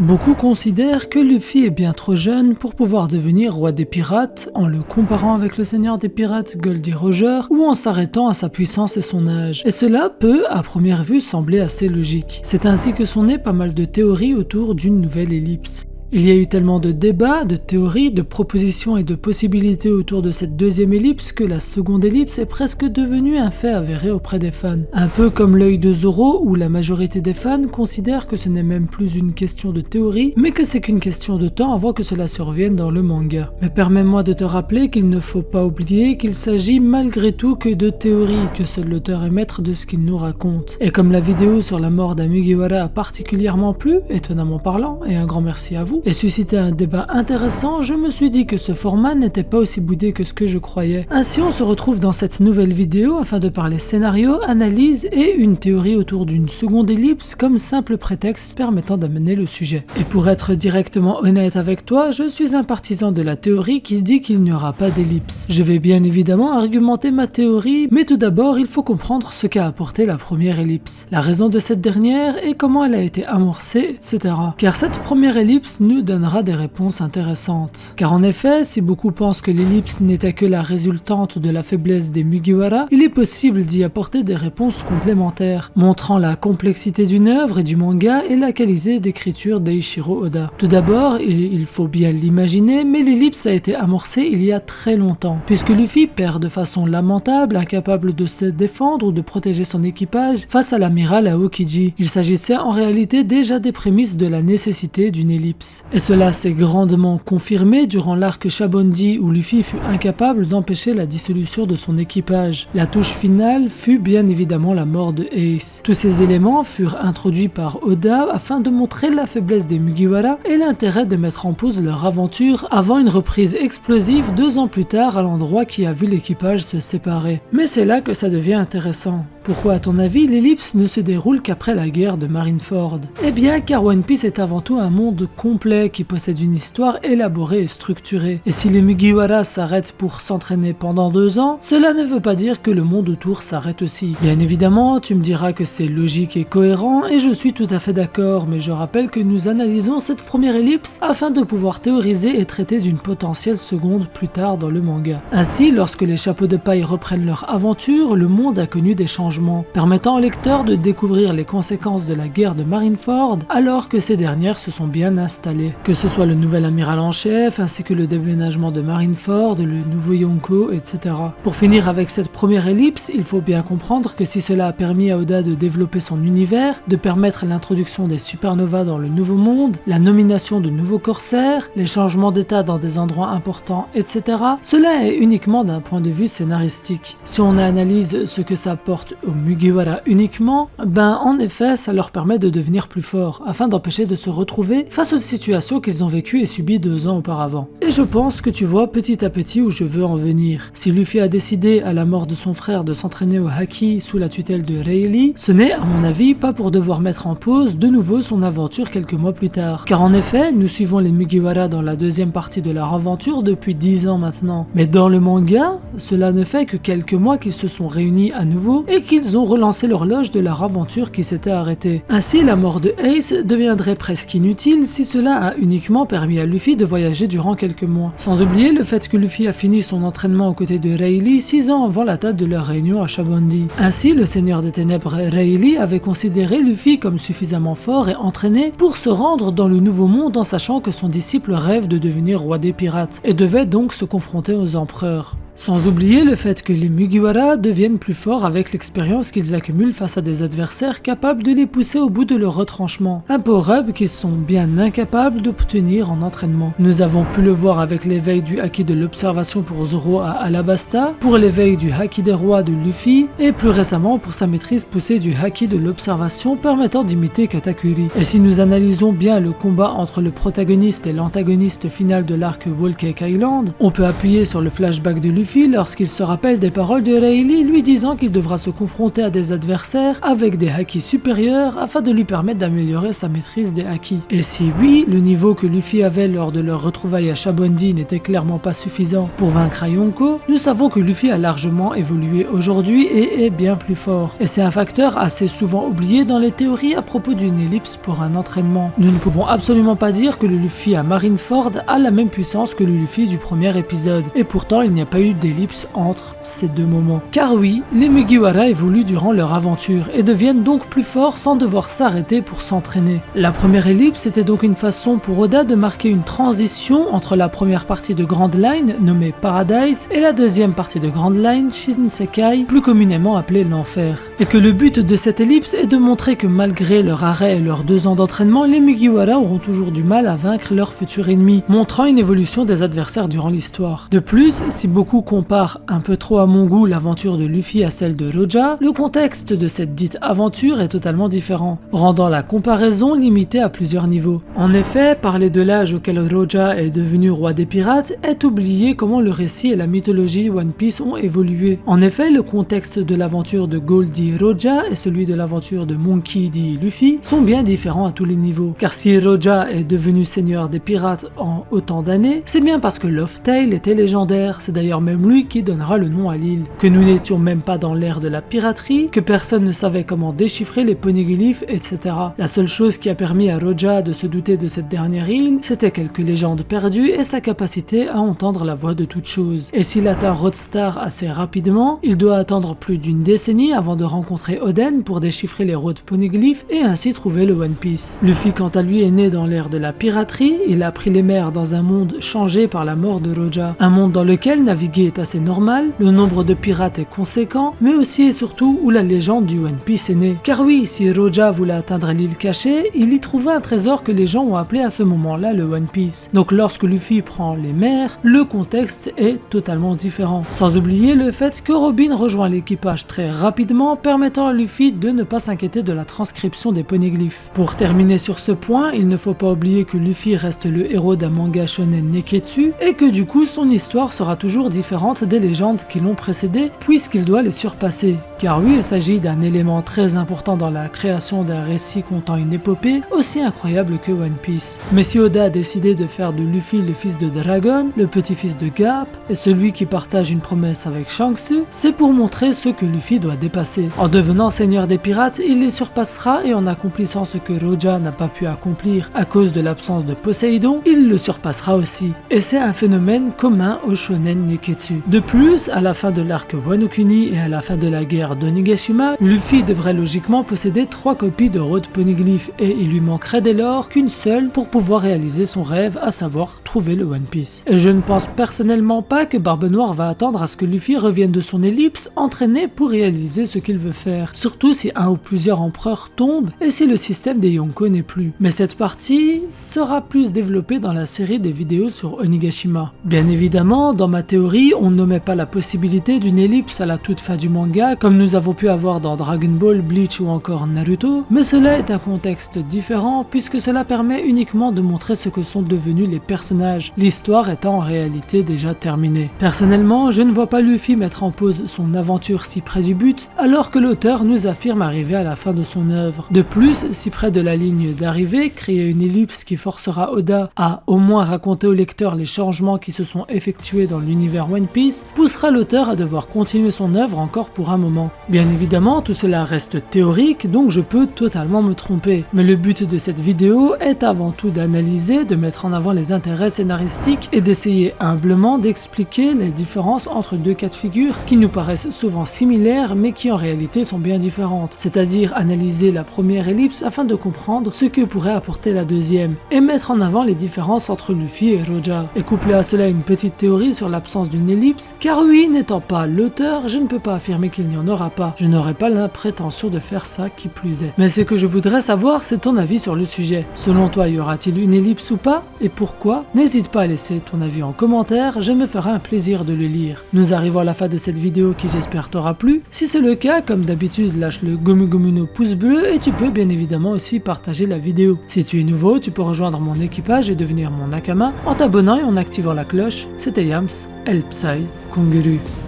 Beaucoup considèrent que Luffy est bien trop jeune pour pouvoir devenir roi des pirates en le comparant avec le seigneur des pirates Goldie Roger ou en s'arrêtant à sa puissance et son âge. Et cela peut, à première vue, sembler assez logique. C'est ainsi que sont nées pas mal de théories autour d'une nouvelle ellipse. Il y a eu tellement de débats, de théories, de propositions et de possibilités autour de cette deuxième ellipse que la seconde ellipse est presque devenue un fait avéré auprès des fans. Un peu comme l'œil de Zoro où la majorité des fans considèrent que ce n'est même plus une question de théorie, mais que c'est qu'une question de temps avant que cela survienne dans le manga. Mais permets-moi de te rappeler qu'il ne faut pas oublier qu'il s'agit malgré tout que de théories, que seul l'auteur est maître de ce qu'il nous raconte. Et comme la vidéo sur la mort d'un Mugiwara a particulièrement plu, étonnamment parlant, et un grand merci à vous, et suscité un débat intéressant, je me suis dit que ce format n'était pas aussi boudé que ce que je croyais. Ainsi on se retrouve dans cette nouvelle vidéo afin de parler scénario, analyse et une théorie autour d'une seconde ellipse comme simple prétexte permettant d'amener le sujet. Et pour être directement honnête avec toi, je suis un partisan de la théorie qui dit qu'il n'y aura pas d'ellipse. Je vais bien évidemment argumenter ma théorie, mais tout d'abord il faut comprendre ce qu'a apporté la première ellipse, la raison de cette dernière et comment elle a été amorcée, etc. Car cette première ellipse nous donnera des réponses intéressantes. Car en effet, si beaucoup pensent que l'ellipse n'était que la résultante de la faiblesse des Mugiwara, il est possible d'y apporter des réponses complémentaires, montrant la complexité d'une œuvre et du manga et la qualité d'écriture d'Eiichiro Oda. Tout d'abord, il faut bien l'imaginer, mais l'ellipse a été amorcée il y a très longtemps, puisque Luffy perd de façon lamentable, incapable de se défendre ou de protéger son équipage face à l'amiral Aokiji. Il s'agissait en réalité déjà des prémices de la nécessité d'une ellipse. Et cela s'est grandement confirmé durant l'arc Shabondi où Luffy fut incapable d'empêcher la dissolution de son équipage. La touche finale fut bien évidemment la mort de Ace. Tous ces éléments furent introduits par Oda afin de montrer la faiblesse des Mugiwara et l'intérêt de mettre en pause leur aventure avant une reprise explosive 2 ans plus tard à l'endroit qui a vu l'équipage se séparer. Mais c'est là que ça devient intéressant. Pourquoi à ton avis l'ellipse ne se déroule qu'après la guerre de Marineford? Eh bien car One Piece est avant tout un monde complet qui possède une histoire élaborée et structurée. Et si les Mugiwara s'arrêtent pour s'entraîner pendant 2 ans, cela ne veut pas dire que le monde autour s'arrête aussi. Bien évidemment, tu me diras que c'est logique et cohérent et je suis tout à fait d'accord, mais je rappelle que nous analysons cette première ellipse afin de pouvoir théoriser et traiter d'une potentielle seconde plus tard dans le manga. Ainsi, lorsque les chapeaux de paille reprennent leur aventure, le monde a connu des changements, permettant au lecteur de découvrir les conséquences de la guerre de Marineford alors que ces dernières se sont bien installées. Que ce soit le nouvel amiral en chef, ainsi que le déménagement de Marineford, le nouveau Yonko, etc. Pour finir avec cette première ellipse, il faut bien comprendre que si cela a permis à Oda de développer son univers, de permettre l'introduction des supernovas dans le nouveau monde, la nomination de nouveaux corsaires, les changements d'état dans des endroits importants, etc., cela est uniquement d'un point de vue scénaristique. Si on analyse ce que ça apporte aux Mugiwara uniquement, en effet ça leur permet de devenir plus forts, afin d'empêcher de se retrouver face aux situations qu'ils ont vécues et subies 2 ans auparavant. Et je pense que tu vois petit à petit où je veux en venir. Si Luffy a décidé à la mort de son frère de s'entraîner au Haki sous la tutelle de Rayleigh, ce n'est à mon avis pas pour devoir mettre en pause de nouveau son aventure quelques mois plus tard. Car en effet, nous suivons les Mugiwara dans la deuxième partie de leur aventure depuis 10 ans maintenant. Mais dans le manga, cela ne fait que quelques mois qu'ils se sont réunis à nouveau et qu'ils ont relancé l'horloge de leur aventure qui s'était arrêtée. Ainsi, la mort de Ace deviendrait presque inutile si cela a uniquement permis à Luffy de voyager durant quelques mois. Sans oublier le fait que Luffy a fini son entraînement aux côtés de Rayleigh 6 ans avant la date de leur réunion à Shabondi. Ainsi, le Seigneur des Ténèbres Rayleigh avait considéré Luffy comme suffisamment fort et entraîné pour se rendre dans le nouveau monde en sachant que son disciple rêve de devenir roi des pirates et devait donc se confronter aux empereurs. Sans oublier le fait que les Mugiwara deviennent plus forts avec l'expérience qu'ils accumulent face à des adversaires capables de les pousser au bout de leur retranchement, un power-up qu'ils sont bien incapables d'obtenir en entraînement. Nous avons pu le voir avec l'éveil du Haki de l'observation pour Zoro à Alabasta, pour l'éveil du Haki des rois de Luffy, et plus récemment pour sa maîtrise poussée du Haki de l'observation permettant d'imiter Katakuri. Et si nous analysons bien le combat entre le protagoniste et l'antagoniste final de l'arc Whole Cake Island, on peut appuyer sur le flashback de Luffy Luffy lorsqu'il se rappelle des paroles de Rayleigh lui disant qu'il devra se confronter à des adversaires avec des haki supérieurs afin de lui permettre d'améliorer sa maîtrise des haki. Et si oui, le niveau que Luffy avait lors de leur retrouvaille à Shabondi n'était clairement pas suffisant pour vaincre Yonko, nous savons que Luffy a largement évolué aujourd'hui et est bien plus fort. Et c'est un facteur assez souvent oublié dans les théories à propos d'une ellipse pour un entraînement. Nous ne pouvons absolument pas dire que le Luffy à Marineford a la même puissance que le Luffy du premier épisode, et pourtant il n'y a pas eu d'ellipse entre ces deux moments. Car oui, les Mugiwara évoluent durant leur aventure et deviennent donc plus forts sans devoir s'arrêter pour s'entraîner. La première ellipse était donc une façon pour Oda de marquer une transition entre la première partie de Grand Line, nommée Paradise, et la deuxième partie de Grand Line, Shinsekai, plus communément appelée l'Enfer. Et que le but de cette ellipse est de montrer que malgré leur arrêt et leurs 2 ans d'entraînement, les Mugiwara auront toujours du mal à vaincre leur futur ennemi, montrant une évolution des adversaires durant l'histoire. De plus, si beaucoup comparent un peu trop à mon goût l'aventure de Luffy à celle de Roja, le contexte de cette dite aventure est totalement différent, rendant la comparaison limitée à plusieurs niveaux. En effet, parler de l'âge auquel Roja est devenu roi des pirates est oublier comment le récit et la mythologie One Piece ont évolué. En effet, le contexte de l'aventure de Goldie Roja et celui de l'aventure de Monkey D. Luffy sont bien différents à tous les niveaux. Car si Roja est devenu seigneur des pirates en autant d'années, c'est bien parce que Laugh Tale était légendaire, c'est d'ailleurs même lui qui donnera le nom à l'île. Que nous n'étions même pas dans l'ère de la piraterie, que personne ne savait comment déchiffrer les poneglyphes, etc. La seule chose qui a permis à Roja de se douter de cette dernière île, c'était quelques légendes perdues et sa capacité à entendre la voix de toute chose. Et s'il atteint Roadstar assez rapidement, il doit attendre plus d'une décennie avant de rencontrer Oden pour déchiffrer les road poneglyphes et ainsi trouver le One Piece. Luffy quant à lui est né dans l'ère de la piraterie, il a pris les mers dans un monde changé par la mort de Roja. Un monde dans lequel naviguer est assez normal, le nombre de pirates est conséquent, mais aussi et surtout où la légende du One Piece est née. Car oui, si Roja voulait atteindre l'île cachée, il y trouvait un trésor que les gens ont appelé à ce moment-là le One Piece. Donc lorsque Luffy prend les mers, le contexte est totalement différent. Sans oublier le fait que Robin rejoint l'équipage très rapidement, permettant à Luffy de ne pas s'inquiéter de la transcription des poneglyphes. Pour terminer sur ce point, il ne faut pas oublier que Luffy reste le héros d'un manga shonen Neketsu et que du coup son histoire sera toujours différente des légendes qui l'ont précédé puisqu'il doit les surpasser. Car oui, il s'agit d'un élément très important dans la création d'un récit contant une épopée aussi incroyable que One Piece. Mais si Oda a décidé de faire de Luffy le fils de Dragon, le petit-fils de Garp et celui qui partage une promesse avec Shanks, c'est pour montrer ce que Luffy doit dépasser. En devenant seigneur des pirates, il les surpassera et en accomplissant ce que Roja n'a pas pu accomplir à cause de l'absence de Poséidon, il le surpassera aussi. Et c'est un phénomène commun au shonen Neketsu. De plus, à la fin de l'arc Wano Kuni et à la fin de la guerre d'Onigashima, Luffy devrait logiquement posséder 3 copies de Road Poneglyph et il lui manquerait dès lors qu'une seule pour pouvoir réaliser son rêve, à savoir trouver le One Piece. Et je ne pense personnellement pas que Barbe Noire va attendre à ce que Luffy revienne de son ellipse entraîné pour réaliser ce qu'il veut faire, surtout si un ou plusieurs empereurs tombent et si le système des Yonko n'est plus. Mais cette partie sera plus développée dans la série des vidéos sur Onigashima. Bien évidemment, dans ma théorie, on n'omet pas la possibilité d'une ellipse à la toute fin du manga, comme nous avons pu avoir dans Dragon Ball, Bleach ou encore Naruto, mais cela est un contexte différent puisque cela permet uniquement de montrer ce que sont devenus les personnages, l'histoire étant en réalité déjà terminée. Personnellement, je ne vois pas Luffy mettre en pause son aventure si près du but, alors que l'auteur nous affirme arriver à la fin de son œuvre. De plus, si près de la ligne d'arrivée, créer une ellipse qui forcera Oda à au moins raconter au lecteur les changements qui se sont effectués dans l'univers One Piece, poussera l'auteur à devoir continuer son œuvre encore pour un moment. Bien évidemment, tout cela reste théorique, donc je peux totalement me tromper. Mais le but de cette vidéo est avant tout d'analyser, de mettre en avant les intérêts scénaristiques et d'essayer humblement d'expliquer les différences entre deux cas de figure qui nous paraissent souvent similaires mais qui en réalité sont bien différentes. C'est-à-dire analyser la première ellipse afin de comprendre ce que pourrait apporter la deuxième et mettre en avant les différences entre Luffy et Roja. Et coupler à cela une petite théorie sur l'absence d'une ellipse, car oui, n'étant pas l'auteur, je ne peux pas affirmer qu'il n'y en aura pas. Je n'aurais pas la prétention de faire ça qui plus est. Mais ce que je voudrais savoir, c'est ton avis sur le sujet. Selon toi, y aura-t-il une ellipse ou pas? Et pourquoi? N'hésite pas à laisser ton avis en commentaire, je me ferai un plaisir de le lire. Nous arrivons à la fin de cette vidéo qui j'espère t'aura plu. Si c'est le cas, comme d'habitude, lâche le Gomu Gomu no pouce bleu et tu peux bien évidemment aussi partager la vidéo. Si tu es nouveau, tu peux rejoindre mon équipage et devenir mon Nakama en t'abonnant et en activant la cloche. C'était Yams. El Psy Konguru.